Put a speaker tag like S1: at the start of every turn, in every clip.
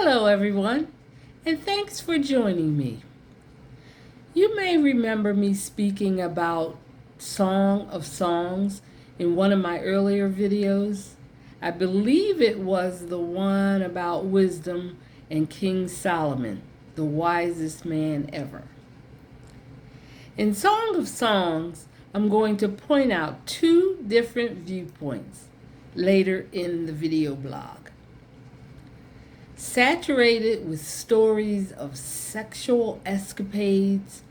S1: Hello, everyone, and thanks for joining me. You may remember me speaking about Song of Songs in one of my earlier videos. I believe it was the one about wisdom and King Solomon, the wisest man ever. In Song of Songs, I'm going to point out two different viewpoints later in the video blog. Saturated with stories of sexual escapades,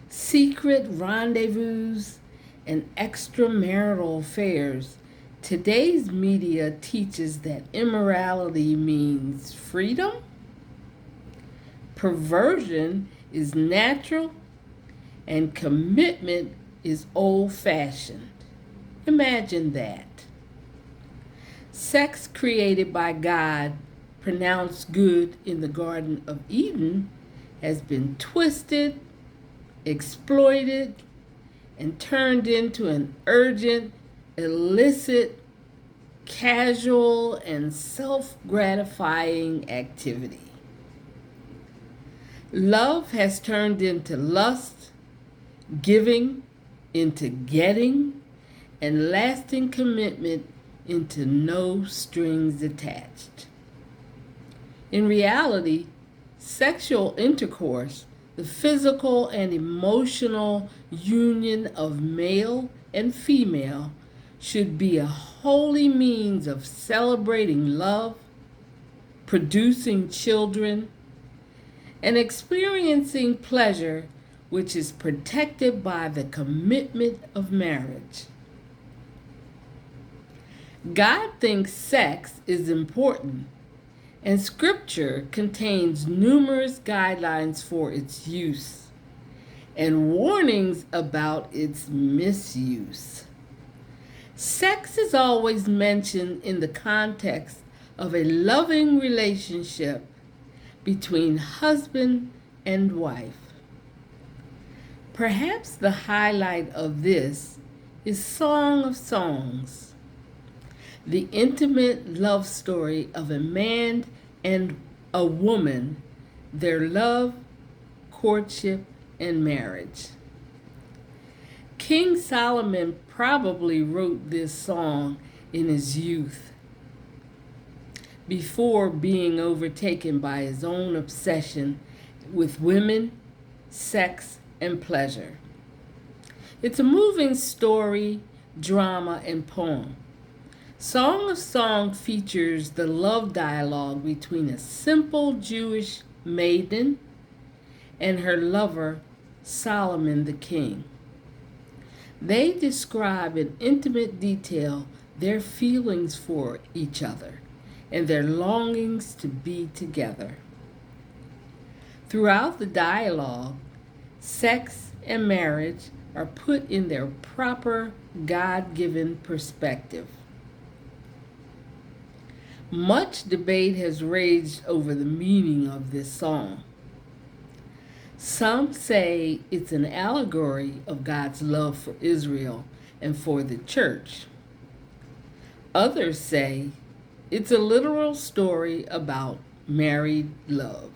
S1: secret rendezvous, and extramarital affairs, today's media teaches that immorality means freedom, perversion is natural, and commitment is old-fashioned. Imagine that. Sex created by God, pronounced good in the Garden of Eden, has been twisted, exploited, and turned into an urgent, illicit, casual, and self-gratifying activity. Love has turned into lust, giving into getting, and lasting commitment into no strings attached. In reality, sexual intercourse, the physical and emotional union of male and female, should be a holy means of celebrating love, producing children, and experiencing pleasure, which is protected by the commitment of marriage. God thinks sex is important, and Scripture contains numerous guidelines for its use and warnings about its misuse. Sex is always mentioned in the context of a loving relationship between husband and wife. Perhaps the highlight of this is Song of Songs, the intimate love story of a man and a woman, their love, courtship, and marriage. King Solomon probably wrote this song in his youth, before being overtaken by his own obsession with women, sex, and pleasure. It's a moving story, drama, and poem. Song of Song features the love dialogue between a simple Jewish maiden and her lover, Solomon the king. They describe in intimate detail their feelings for each other and their longings to be together. Throughout the dialogue, sex and marriage are put in their proper God-given perspective. Much debate has raged over the meaning of this song. Some say it's an allegory of God's love for Israel and for the church. Others say it's a literal story about married love.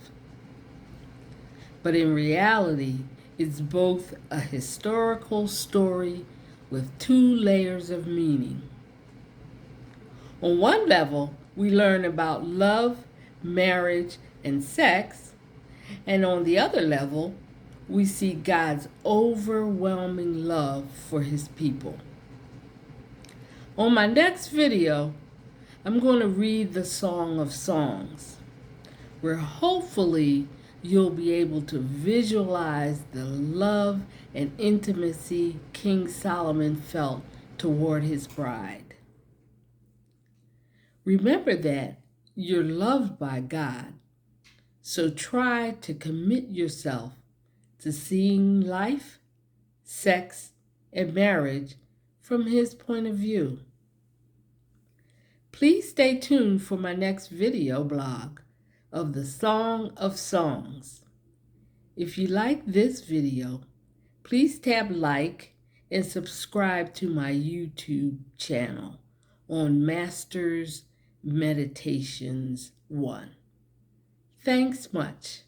S1: But in reality, it's both a historical story with two layers of meaning. On one level, we learn about love, marriage, and sex, and on the other level, we see God's overwhelming love for his people. On my next video, I'm going to read the Song of Songs, where hopefully you'll be able to visualize the love and intimacy King Solomon felt toward his bride. Remember that you're loved by God, so try to commit yourself to seeing life, sex, and marriage from his point of view. Please stay tuned for my next video blog of the Song of Songs. If you like this video, please tap like and subscribe to my YouTube channel on Masters Meditations 1. Thanks much.